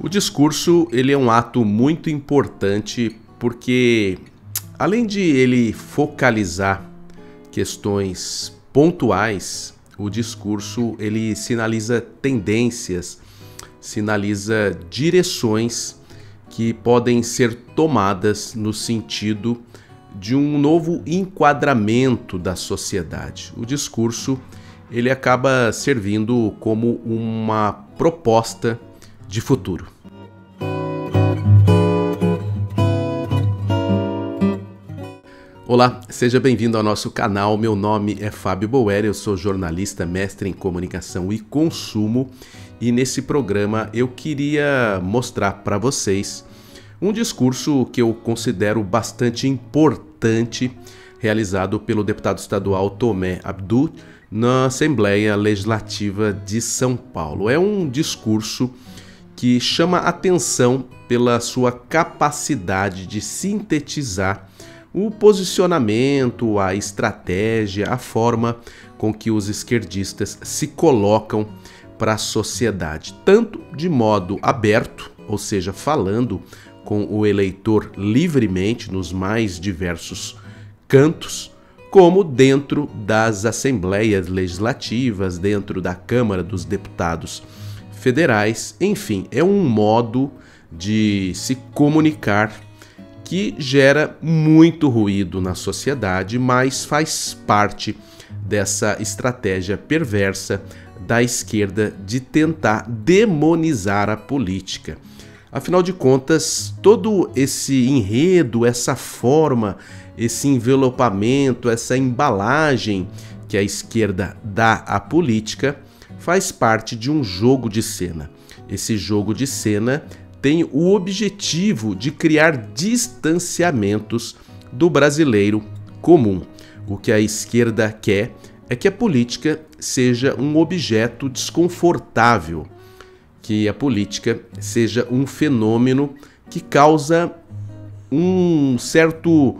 O discurso, ele é um ato muito importante porque, além de ele focalizar questões pontuais, o discurso ele sinaliza tendências, sinaliza direções que podem ser tomadas no sentido de um novo enquadramento da sociedade. O discurso ele acaba servindo como uma proposta de futuro. Olá, seja bem-vindo ao nosso canal. Meu nome é Fábio Boer, eu sou jornalista, mestre em comunicação e consumo, e nesse programa eu queria mostrar para vocês um discurso que eu considero bastante importante, realizado pelo deputado estadual Tomé Abdul na Assembleia Legislativa de São Paulo. É um discurso que chama atenção pela sua capacidade de sintetizar o posicionamento, a estratégia, a forma com que os esquerdistas se colocam para a sociedade, tanto de modo aberto, ou seja, falando com o eleitor livremente nos mais diversos cantos, como dentro das assembleias legislativas, dentro da Câmara dos Deputados Federais. Enfim, é um modo de se comunicar que gera muito ruído na sociedade, mas faz parte dessa estratégia perversa da esquerda de tentar demonizar a política. Afinal de contas, todo esse enredo, essa forma, esse envelopamento, essa embalagem que a esquerda dá à política faz parte de um jogo de cena. Esse jogo de cena tem o objetivo de criar distanciamentos do brasileiro comum. O que a esquerda quer é que a política seja um objeto desconfortável, que a política seja um fenômeno que causa um certo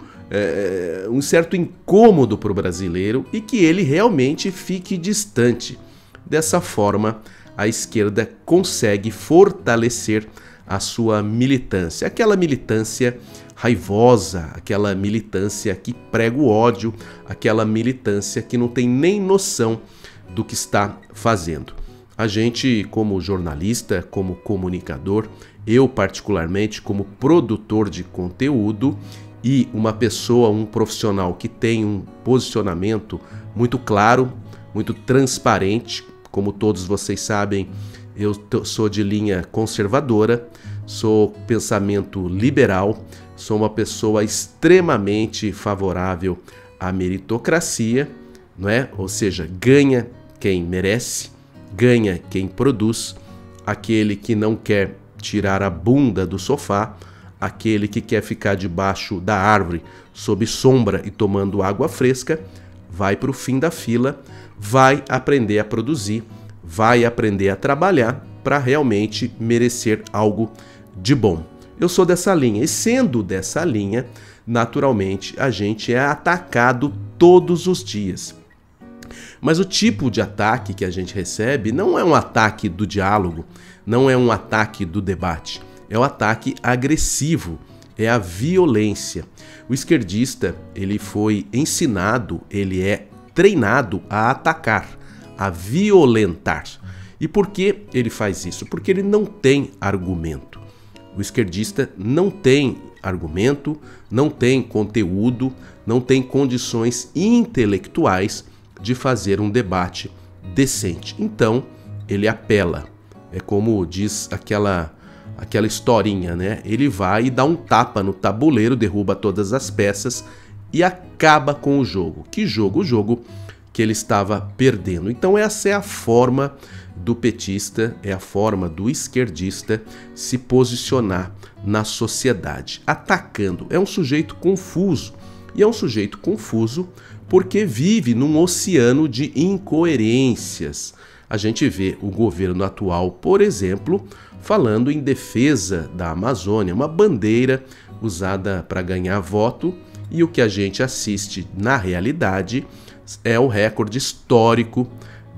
incômodo para o brasileiro e que ele realmente fique distante. Dessa forma, a esquerda consegue fortalecer a sua militância, aquela militância raivosa, aquela militância que prega o ódio, aquela militância que não tem nem noção do que está fazendo. A gente, como jornalista, como comunicador, eu particularmente como produtor de conteúdo e uma pessoa, um profissional que tem um posicionamento muito claro, muito transparente, como todos vocês sabem, eu sou de linha conservadora, sou pensamento liberal, sou uma pessoa extremamente favorável à meritocracia, não é? Ou seja, ganha quem merece, ganha quem produz, aquele que não quer tirar a bunda do sofá, aquele que quer ficar debaixo da árvore, sob sombra e tomando água fresca, vai para o fim da fila, vai aprender a produzir, vai aprender a trabalhar para realmente merecer algo de bom. Eu sou dessa linha e, sendo dessa linha, naturalmente a gente é atacado todos os dias. Mas o tipo de ataque que a gente recebe não é um ataque do diálogo, não é um ataque do debate, é um ataque agressivo, é a violência. O esquerdista, ele foi ensinado, ele é treinado a atacar, a violentar. E por que ele faz isso? Porque ele não tem argumento. O esquerdista não tem argumento, não tem conteúdo, não tem condições intelectuais de fazer um debate decente. Então, ele apela. É como diz aquela historinha, né? Ele vai e dá um tapa no tabuleiro, derruba todas as peças e acaba com o jogo. Que jogo? O jogo que ele estava perdendo. Então essa é a forma do petista, é a forma do esquerdista se posicionar na sociedade, atacando. É um sujeito confuso, e é um sujeito confuso porque vive num oceano de incoerências. A gente vê o governo atual, por exemplo, falando em defesa da Amazônia, uma bandeira usada para ganhar voto, e o que a gente assiste na realidade é o recorde histórico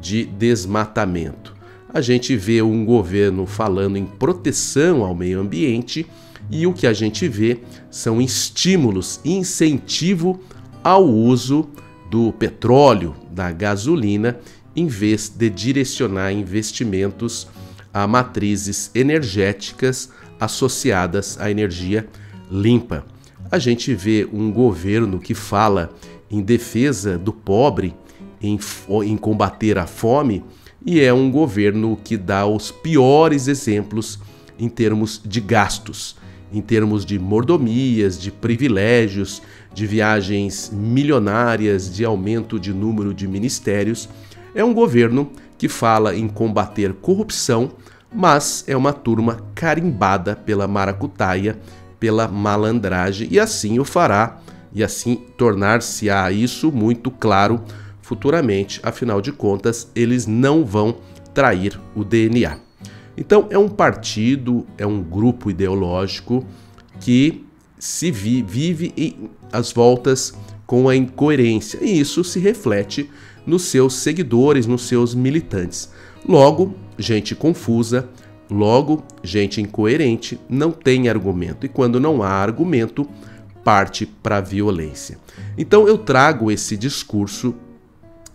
de desmatamento. a gente vê um governo falando em proteção ao meio ambiente e o que a gente vê são estímulos e incentivo ao uso do petróleo, da gasolina, em vez de direcionar investimentos a matrizes energéticas associadas à energia limpa. A gente vê um governo que fala em defesa do pobre, em combater a fome, e é um governo que dá os piores exemplos em termos de gastos, em termos de mordomias, de privilégios, de viagens milionárias, de aumento de número de ministérios. É um governo que fala em combater corrupção, mas é uma turma carimbada pela maracutaia, pela malandragem, e assim o fará, e assim tornar-se-á isso muito claro futuramente. Afinal de contas, eles não vão trair o DNA. Então é um partido, é um grupo ideológico que se vive às voltas com a incoerência, e isso se reflete nos seus seguidores, nos seus militantes. Logo, gente confusa, logo, gente incoerente, não tem argumento, e quando não há argumento, parte para a violência. Então eu trago esse discurso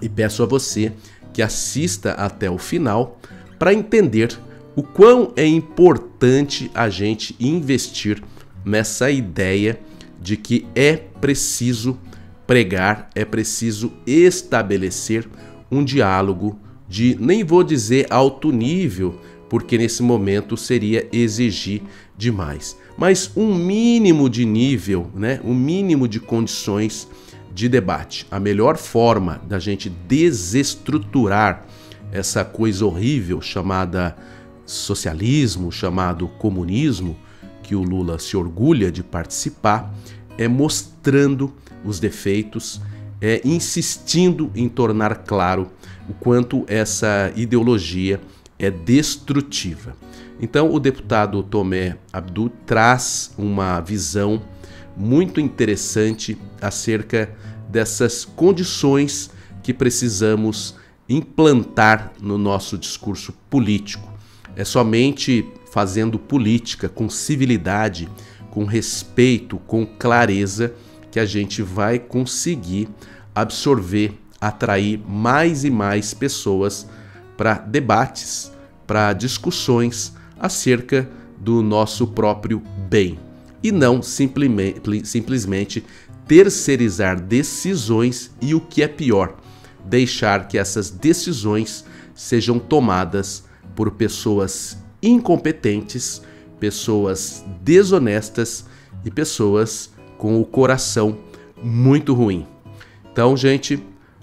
e peço a você que assista até o final para entender o quão é importante a gente investir nessa ideia de que é preciso pregar, é preciso estabelecer um diálogo de, nem vou dizer alto nível, porque nesse momento seria exigir demais, mas um mínimo de nível, né? Um mínimo de condições de debate. A melhor forma da gente desestruturar essa coisa horrível chamada socialismo, chamado comunismo, que o Lula se orgulha de participar, é mostrando os defeitos, é insistindo em tornar claro o quanto essa ideologia é destrutiva. Então o deputado Tomé Abdou traz uma visão muito interessante acerca dessas condições que precisamos implantar no nosso discurso político. É somente fazendo política com civilidade, com respeito, com clareza, que a gente vai conseguir absorver, atrair mais e mais pessoas para debates, para discussões acerca do nosso próprio bem. E não simplesmente terceirizar decisões e, o que é pior, deixar que essas decisões sejam tomadas por pessoas incompetentes, pessoas desonestas e pessoas com o coração muito ruim. Então, gente,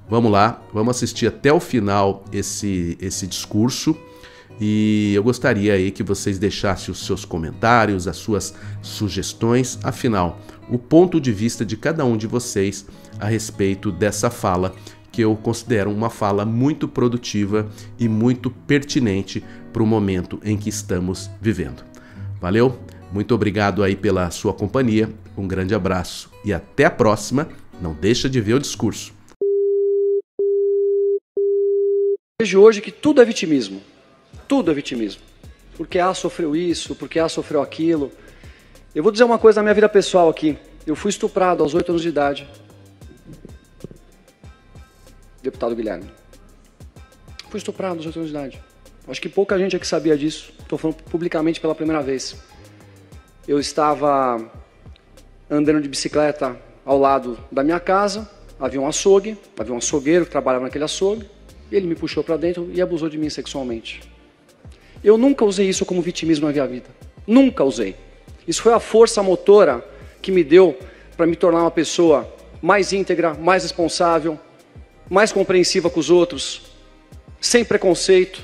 vamos lá, vamos assistir até o final esse discurso. E eu gostaria aí que vocês deixassem os seus comentários, as suas sugestões. Afinal, o ponto de vista de cada um de vocês a respeito dessa fala, que eu considero uma fala muito produtiva e muito pertinente para o momento em que estamos vivendo. Valeu? Muito obrigado aí pela sua companhia. Um grande abraço e até a próxima. Não deixa de ver o discurso. Vejo hoje que tudo é vitimismo. Tudo é vitimismo. Porque A sofreu isso, porque A sofreu aquilo. Eu vou dizer uma coisa na minha vida pessoal aqui. Eu fui estuprado aos 8 anos de idade. Deputado Guilherme. Fui estuprado aos 8 anos de idade. Acho que pouca gente aqui sabia disso. Estou falando publicamente pela primeira vez. Eu estava andando de bicicleta ao lado da minha casa. Havia um açougue, havia um açougueiro que trabalhava naquele açougue. Ele me puxou para dentro e abusou de mim sexualmente. Eu nunca usei isso como vitimismo na minha vida. Nunca usei. Isso foi a força motora que me deu para me tornar uma pessoa mais íntegra, mais responsável, mais compreensiva com os outros, sem preconceito.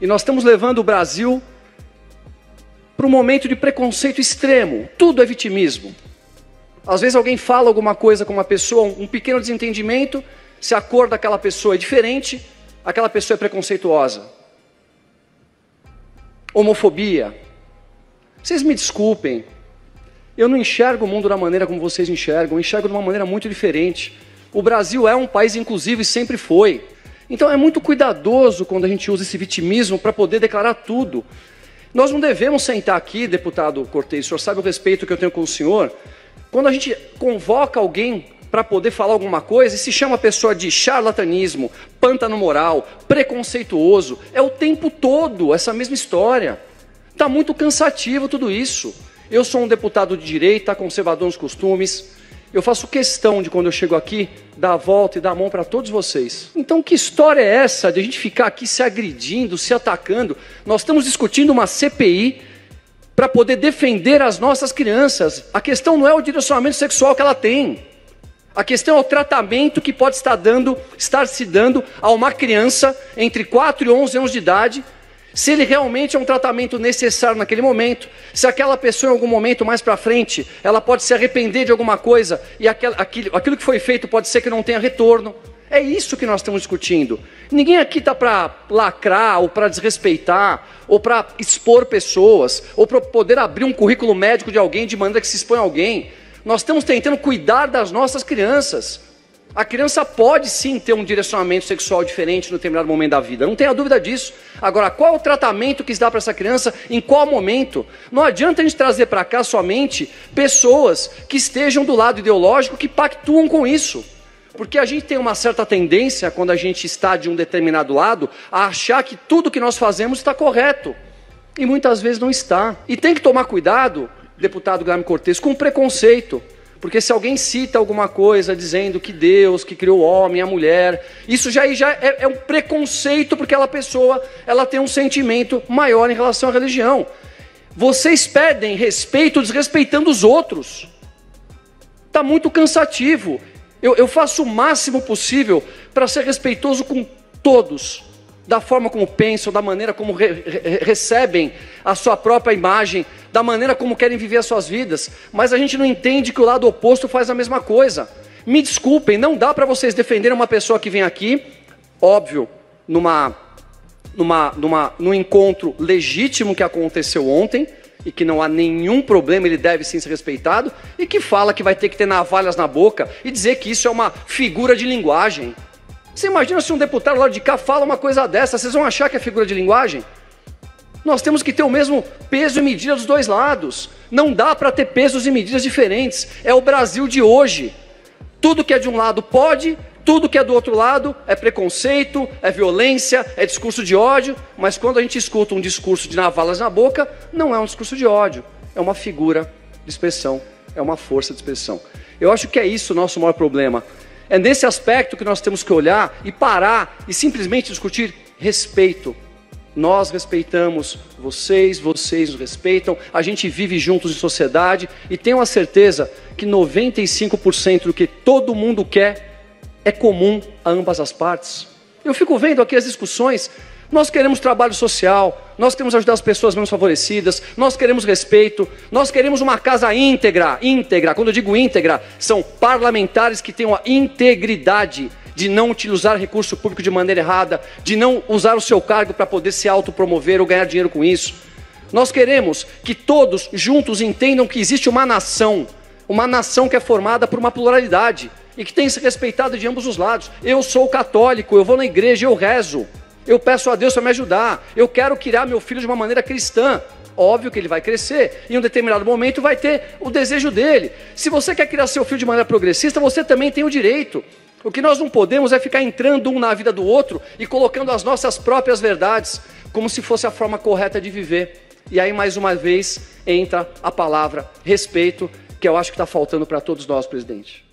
E nós estamos levando o Brasil para um momento de preconceito extremo. Tudo é vitimismo. Às vezes alguém fala alguma coisa com uma pessoa, um pequeno desentendimento, se a cor daquela pessoa é diferente, aquela pessoa é preconceituosa. Homofobia. Vocês me desculpem, eu não enxergo o mundo da maneira como vocês enxergam, eu enxergo de uma maneira muito diferente. O Brasil é um país inclusivo e sempre foi. Então é muito cuidadoso quando a gente usa esse vitimismo para poder declarar tudo. Nós não devemos sentar aqui, deputado Cortez, o senhor sabe o respeito que eu tenho com o senhor, quando a gente convoca alguém para poder falar alguma coisa e se chama a pessoa de charlatanismo, pântano moral, preconceituoso, é o tempo todo essa mesma história. Está muito cansativo tudo isso. Eu sou um deputado de direita, conservador nos costumes. Eu faço questão de, quando eu chego aqui, dar a volta e dar a mão para todos vocês. Então, que história é essa de a gente ficar aqui se agredindo, se atacando? Nós estamos discutindo uma CPI para poder defender as nossas crianças. A questão não é o direcionamento sexual que ela tem. A questão é o tratamento que pode estar se dando a uma criança entre 4 e 11 anos de idade, se ele realmente é um tratamento necessário naquele momento, se aquela pessoa em algum momento mais para frente, ela pode se arrepender de alguma coisa e aquilo que foi feito pode ser que não tenha retorno. É isso que nós estamos discutindo. Ninguém aqui está para lacrar ou para desrespeitar ou para expor pessoas ou para poder abrir um currículo médico de alguém de maneira que se expõe alguém. Nós estamos tentando cuidar das nossas crianças. A criança pode sim ter um direcionamento sexual diferente no determinado momento da vida, não tenha dúvida disso. Agora, qual é o tratamento que se dá para essa criança, em qual momento? Não adianta a gente trazer para cá somente pessoas que estejam do lado ideológico, que pactuam com isso. Porque a gente tem uma certa tendência, quando a gente está de um determinado lado, a achar que tudo que nós fazemos está correto. E muitas vezes não está. E tem que tomar cuidado, deputado Guilherme Cortez, com preconceito. Porque se alguém cita alguma coisa dizendo que Deus, que criou o homem e a mulher, isso já é um preconceito, porque aquela pessoa ela tem um sentimento maior em relação à religião. Vocês pedem respeito desrespeitando os outros. Está muito cansativo. Eu faço o máximo possível para ser respeitoso com todos, da forma como pensam, da maneira como recebem a sua própria imagem, da maneira como querem viver as suas vidas, mas a gente não entende que o lado oposto faz a mesma coisa. Me desculpem, não dá para vocês defenderem uma pessoa que vem aqui, óbvio, num encontro legítimo que aconteceu ontem, e que não há nenhum problema, ele deve sim ser respeitado, e que fala que vai ter que ter navalhas na boca, e dizer que isso é uma figura de linguagem. Você imagina se um deputado lá de cá fala uma coisa dessa, vocês vão achar que é figura de linguagem? Nós temos que ter o mesmo peso e medida dos dois lados. Não dá para ter pesos e medidas diferentes. É o Brasil de hoje. Tudo que é de um lado pode, tudo que é do outro lado é preconceito, é violência, é discurso de ódio, mas quando a gente escuta um discurso de navalhas na boca, não é um discurso de ódio, é uma figura de expressão, é uma força de expressão. Eu acho que é isso o nosso maior problema. É nesse aspecto que nós temos que olhar e parar e simplesmente discutir respeito. Nós respeitamos vocês nos respeitam, a gente vive juntos em sociedade e tenho a certeza que 95% do que todo mundo quer é comum a ambas as partes. Eu fico vendo aqui as discussões, nós queremos trabalho social, nós queremos ajudar as pessoas menos favorecidas, nós queremos respeito, nós queremos uma casa íntegra, quando eu digo íntegra, são parlamentares que tenham a integridade de não utilizar recurso público de maneira errada, de não usar o seu cargo para poder se autopromover ou ganhar dinheiro com isso. Nós queremos que todos juntos entendam que existe uma nação que é formada por uma pluralidade e que tem que ser respeitada de ambos os lados. Eu sou católico, eu vou na igreja, eu rezo, eu peço a Deus para me ajudar, eu quero criar meu filho de uma maneira cristã. Óbvio que ele vai crescer e em um determinado momento vai ter o desejo dele. Se você quer criar seu filho de maneira progressista, você também tem o direito. O que nós não podemos é ficar entrando um na vida do outro e colocando as nossas próprias verdades como se fosse a forma correta de viver. E aí, mais uma vez, entra a palavra respeito, que eu acho que está faltando para todos nós, presidente.